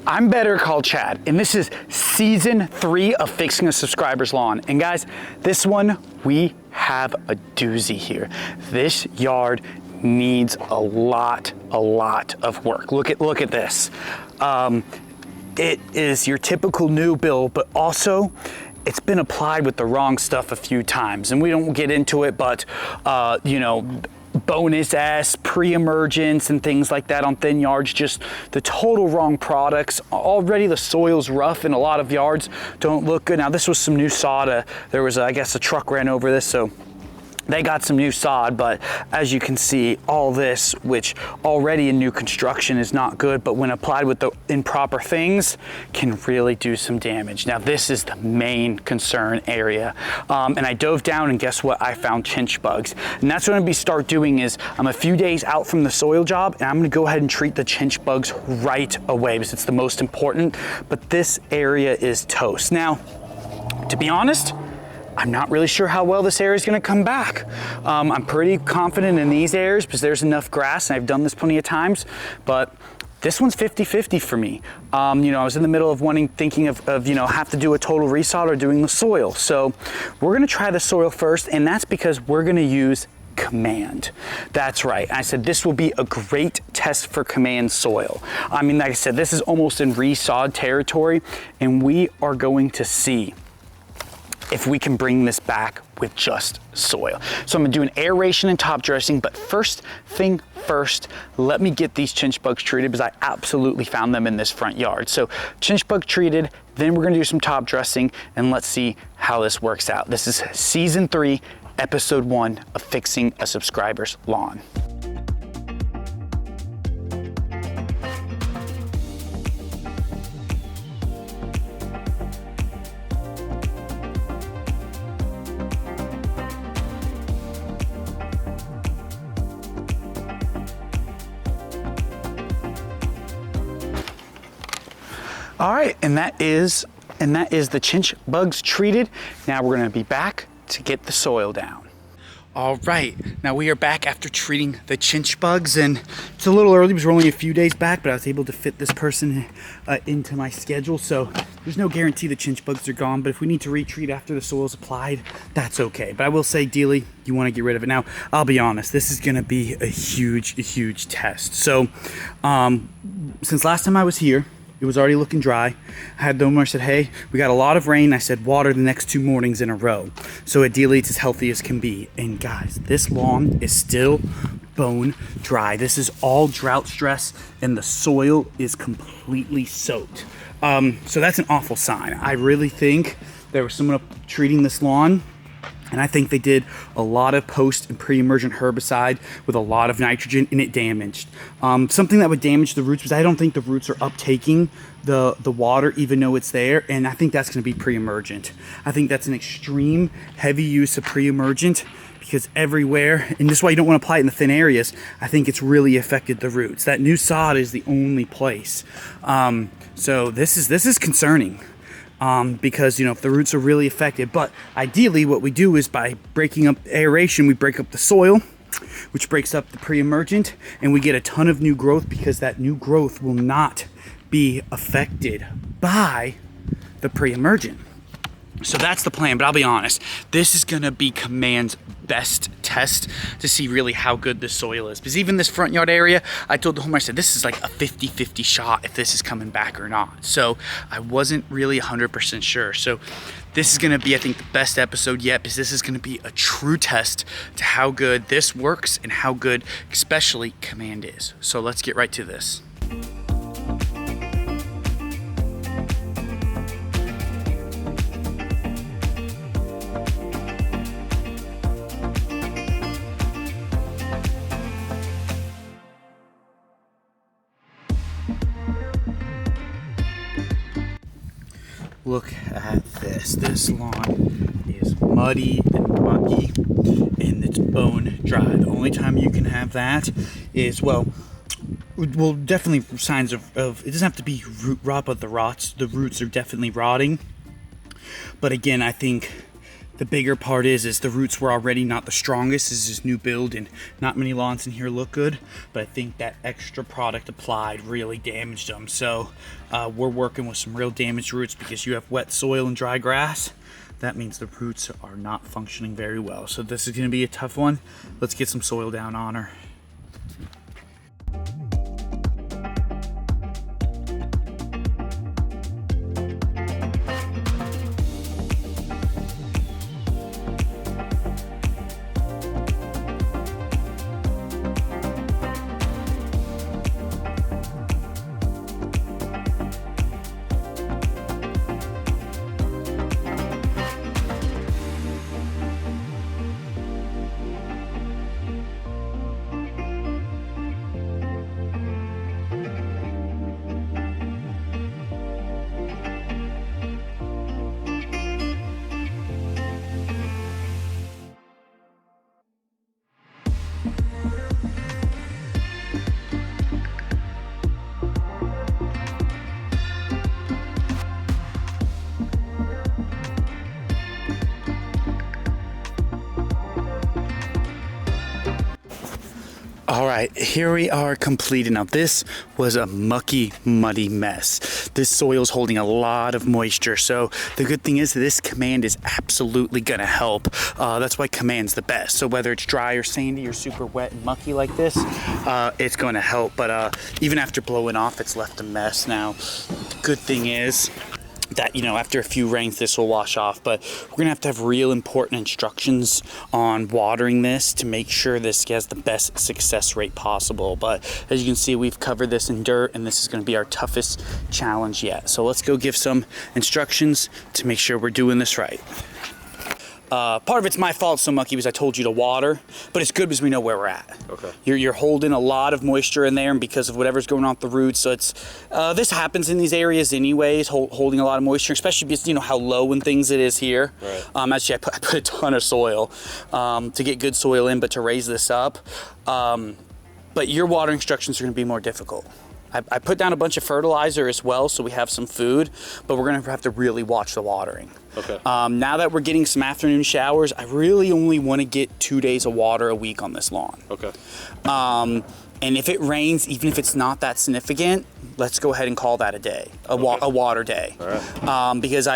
I'm Better Call Chad, and this is season 3 of Fixing a Subscriber's Lawn. And guys, this one, we have a doozy here. This yard needs a lot of work. Look at this. It is your typical new build, but also it's been applied with the wrong stuff a few times, and we don't get into it, but you know, bonus S, pre-emergence and things like that on thin yards, just the total wrong products. Already the soil's rough and a lot of yards don't look good. Now this was some new sod. There was, I guess, a truck ran over this, so they got some new sod, but as you can see, all this, which already in new construction is not good, but when applied with the improper things, can really do some damage. Now, this is the main concern area. And I dove down and guess what? I found chinch bugs. And that's what I'm gonna start doing is, I'm a few days out from the soil job, and I'm gonna go ahead and treat the chinch bugs right away because it's the most important, but this area is toast. Now, to be honest, I'm not really sure how well this area is going to come back. I'm pretty confident in these areas because there's enough grass, and I've done this plenty of times, but this one's 50-50 for me. You know, I was in the middle of thinking of, you know, have to do a total resod or doing the soil. So we're going to try the soil first, and that's because we're going to use Comand. That's right. I said this will be a great test for Comand soil. I mean, like I said, this is almost in resod territory, and we are going to see if we can bring this back with just soil. So I'm gonna do an aeration and top dressing, but first thing first, let me get these chinch bugs treated because I absolutely found them in this front yard. So chinch bug treated, then we're gonna do some top dressing, and let's see how this works out. This is season 3, episode 1 of Fixing a Subscriber's Lawn. All right, and that is the chinch bugs treated. Now we're gonna be back to get the soil down. All right, now we are back after treating the chinch bugs, and it's a little early because we're only a few days back, but I was able to fit this person into my schedule, so there's no guarantee the chinch bugs are gone, but if we need to retreat after the soil's applied, that's okay. But I will say, ideally, you wanna get rid of it. Now, I'll be honest, this is gonna be a huge test. So, since last time I was here, it was already looking dry. I had the owner said, hey, we got a lot of rain. I said, water the next 2 mornings in a row. So ideally, it's as healthy as can be. And guys, this lawn is still bone dry. This is all drought stress, and the soil is completely soaked. So that's an awful sign. I really think there was someone up treating this lawn, and I think they did a lot of post and pre-emergent herbicide with a lot of nitrogen, and it damaged. Something that would damage the roots, because I don't think the roots are uptaking the water even though it's there, and I think that's going to be pre-emergent. I think that's an extreme heavy use of pre-emergent because everywhere, and this is why you don't want to apply it in the thin areas, I think it's really affected the roots. That new sod is the only place. So this is concerning. Because, you know, if the roots are really affected, but ideally what we do is by breaking up aeration, we break up the soil, which breaks up the pre-emergent, and we get a ton of new growth because that new growth will not be affected by the pre-emergent. So that's the plan, but I'll be honest, this is gonna be Comand's best test to see really how good the soil is. Because even this front yard area, I told the homeowner, I said, this is like a 50-50 shot if this is coming back or not. So I wasn't really 100% sure. So this is gonna be, I think, the best episode yet, because this is gonna be a true test to how good this works and how good, especially, Comand is. So let's get right to this. Look at this. This lawn is muddy and mucky, and it's bone dry. The only time you can have that is, well, definitely signs of it doesn't have to be root rot, but the roots are definitely rotting. But again, I think The bigger part is the roots were already not the strongest. This is new build and not many lawns in here look good, but I think that extra product applied really damaged them. So we're working with some real damaged roots because you have wet soil and dry grass. That means the roots are not functioning very well. So this is gonna be a tough one. Let's get some soil down on her. All right, here we are completed. Now this was a mucky, muddy mess. This soil's holding a lot of moisture. So the good thing is this Comand is absolutely gonna help. That's why Command's the best. So whether it's dry or sandy or super wet and mucky like this, it's gonna help. But even after blowing off, it's left a mess. Now, good thing is that, you know, after a few rains this will wash off, but we're gonna have to have real important instructions on watering this to make sure this has the best success rate possible. But as you can see, we've covered this in dirt and this is gonna be our toughest challenge yet. So let's go give some instructions to make sure we're doing this right. Part of it's my fault, so mucky, because I told you to water, but it's good because we know where we're at. Okay. You're holding a lot of moisture in there, and because of whatever's going on with the roots, so it's this happens in these areas anyways, holding a lot of moisture, especially because you know how low and things it is here. Right. Actually, I put a ton of soil to get good soil in, but to raise this up. But your watering instructions are going to be more difficult. I put down a bunch of fertilizer as well, so we have some food, but we're gonna have to really watch the watering. Okay. Now that we're getting some afternoon showers, I really only want to get 2 days of water a week on this lawn. Okay. And if it rains, even if it's not that significant, let's go ahead and call that a day, a water day. All right. Because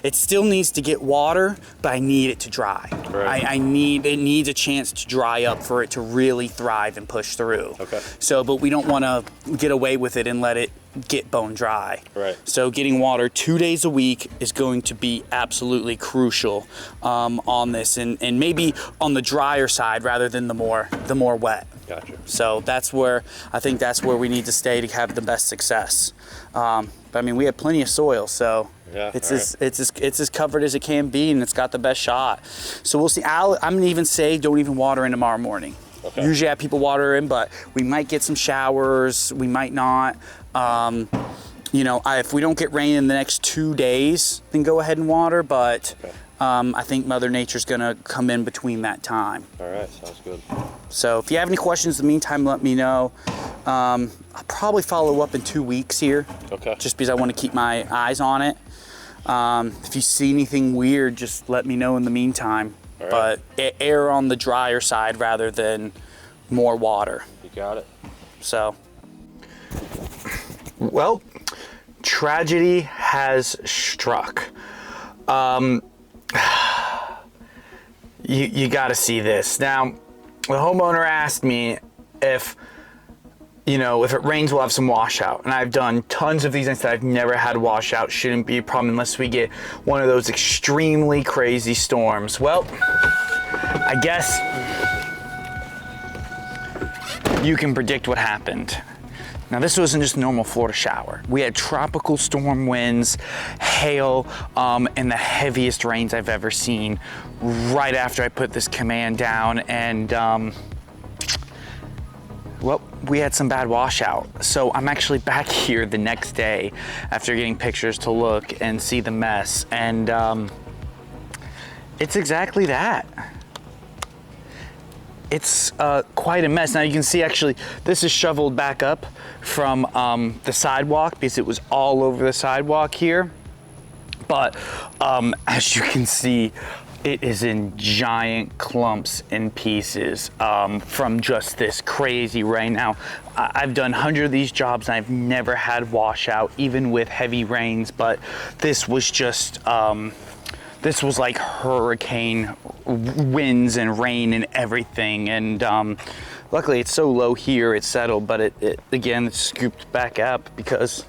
it still needs to get water, but I need it to dry. Right. It needs a chance to dry up for it to really thrive and push through. Okay. So, but we don't want to get away with it and let it get bone dry. Right. So getting water 2 days a week is going to be absolutely crucial on this, and maybe on the drier side rather than the more wet. Gotcha. So that's where we need to stay to have the best success. But I mean, we have plenty of soil, so yeah, it's as covered as it can be, and it's got the best shot. So we'll see. I'm gonna even say don't even water in tomorrow morning. Okay. Usually I have people water in, but we might get some showers. We might not. You know, if we don't get rain in the next 2 days, then go ahead and water. But okay. I think Mother Nature's gonna come in between that time. All right, sounds good. So if you have any questions in the meantime, let me know. I'll probably follow up in 2 weeks here. Okay. Just because I want to keep my eyes on it. If you see anything weird, just let me know in the meantime. All right. But err on the drier side rather than more water. You got it. So. Well, tragedy has struck. You got to see this. Now, the homeowner asked me if it rains, we'll have some washout. And I've done tons of these and said I've never had washout. Shouldn't be a problem unless we get one of those extremely crazy storms. Well, I guess you can predict what happened. Now, this wasn't just a normal Florida shower. We had tropical storm winds, hail, and the heaviest rains I've ever seen right after I put this Comand down. And, well, we had some bad washout. So I'm actually back here the next day after getting pictures to look and see the mess. And it's exactly that. It's quite a mess. Now you can see actually this is shoveled back up from the sidewalk because it was all over the sidewalk here. But as you can see, It is in giant clumps and pieces from just this crazy rain. Now, I've done hundreds of these jobs and I've never had washout, even with heavy rains, but this was just, this was like hurricane winds and rain and everything. And luckily it's so low here, it's settled, but it again, it's scooped back up because,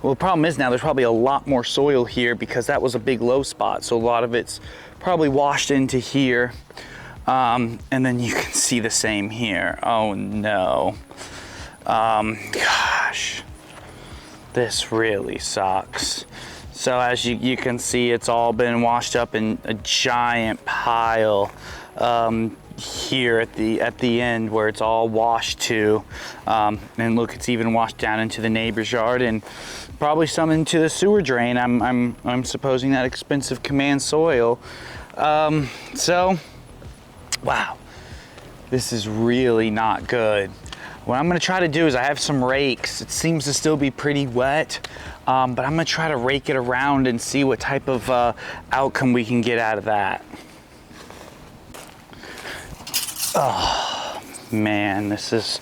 well, the problem is now there's probably a lot more soil here because that was a big low spot. So a lot of it's probably washed into here. And then you can see the same here. Oh no. Gosh, this really sucks. So as you can see, it's all been washed up in a giant pile here at the end where it's all washed to. And look, it's even washed down into the neighbor's yard and probably some into the sewer drain. I'm supposing that expensive Comand soil. So, wow, this is really not good. What I'm gonna try to do is I have some rakes. It seems to still be pretty wet, but I'm gonna try to rake it around and see what type of outcome we can get out of that. Oh man, this is,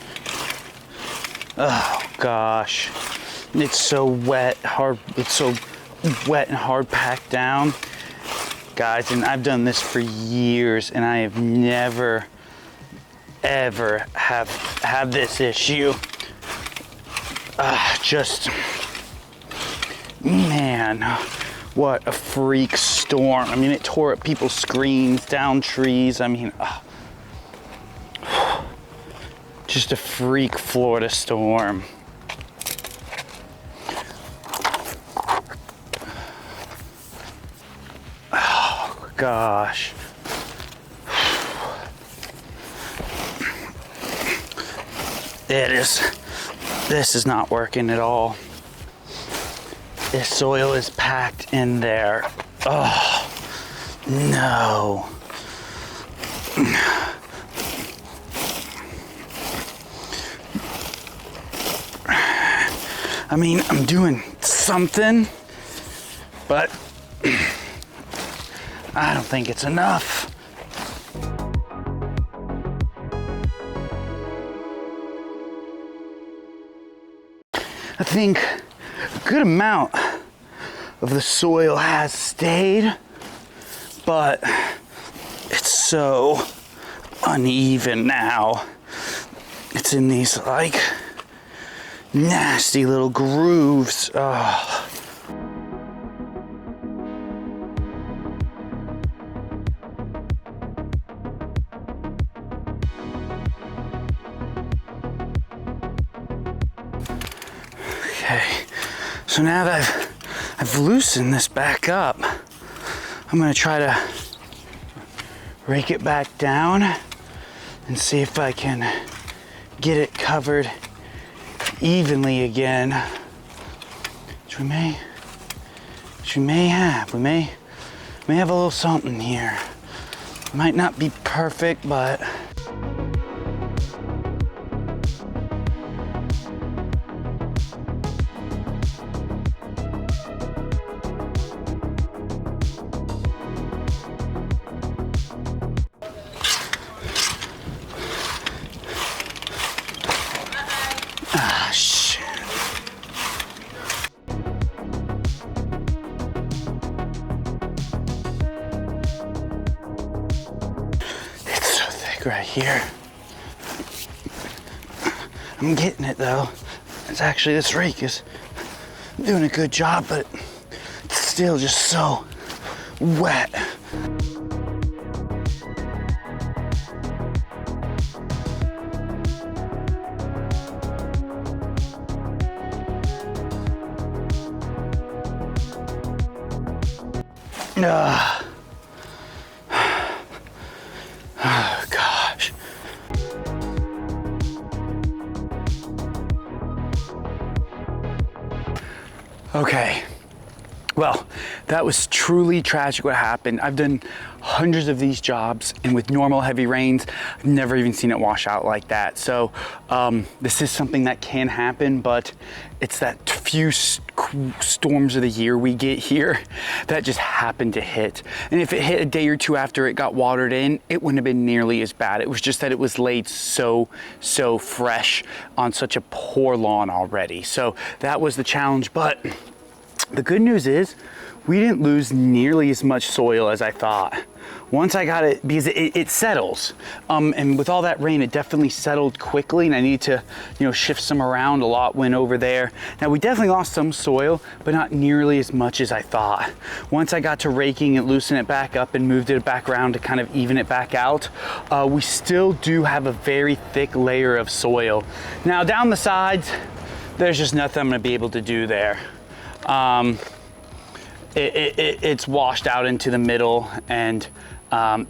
oh gosh. It's so wet, hard, it's so wet and hard packed down. Guys, and I've done this for years and I have never, ever have had this issue. Just, man, what a freak storm. I mean, it tore up people's screens, down trees. I mean, just a freak Florida storm. Oh, gosh. This is not working at all. This soil is packed in there. Oh, no. I mean, I'm doing something, but I don't think it's enough. I think a good amount of the soil has stayed, but it's so uneven now. It's in these like nasty little grooves. Oh. Okay, so now that I've loosened this back up, I'm gonna try to rake it back down and see if I can get it covered evenly again, which we may have. We may have a little something here. Might not be perfect, but right here. I'm getting it though. It's actually, this rake is doing a good job, but it's still just so wet. Oh gosh. Okay, well, that was truly tragic what happened. I've done hundreds of these jobs, and with normal heavy rains, I've never even seen it wash out like that. So this is something that can happen, but it's that few storms of the year we get here that just happened to hit. And if it hit a day or two after it got watered in, it wouldn't have been nearly as bad. It was just that it was laid so fresh on such a poor lawn already. So that was the challenge. But the good news is we didn't lose nearly as much soil as I thought. Once I got it, because it settles, and with all that rain, it definitely settled quickly, and I need to, shift some around. A lot went over there. Now we definitely lost some soil, but not nearly as much as I thought. Once I got to raking and loosen it back up and moved it back around to kind of even it back out, we still do have a very thick layer of soil. Now down the sides, there's just nothing I'm gonna be able to do there. It's washed out into the middle, and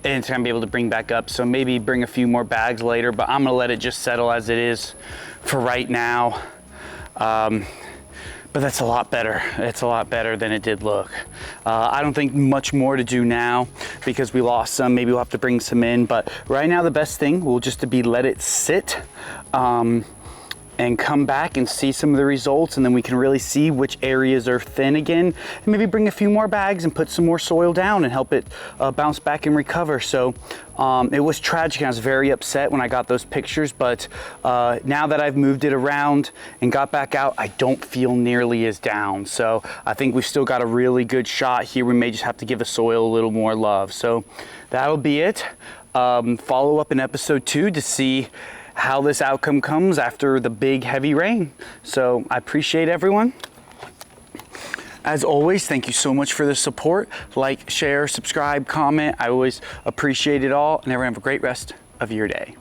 it's gonna be able to bring back up. So maybe bring a few more bags later, but I'm gonna let it just settle as it is for right now. But that's a lot better. It's a lot better than it did look. I don't think much more to do now because we lost some. Maybe we'll have to bring some in, but right now the best thing will just to be let it sit. And come back and see some of the results, and then we can really see which areas are thin again, and maybe bring a few more bags and put some more soil down and help it bounce back and recover. So it was tragic. I was very upset when I got those pictures, but now that I've moved it around and got back out, I don't feel nearly as down. So I think we've still got a really good shot here. We may just have to give the soil a little more love. So that'll be it. Follow up in episode 2 to see how this outcome comes after the big heavy rain. So I appreciate everyone. As always, thank you so much for the support. Like, share, subscribe, comment. I always appreciate it all, and everyone have a great rest of your day.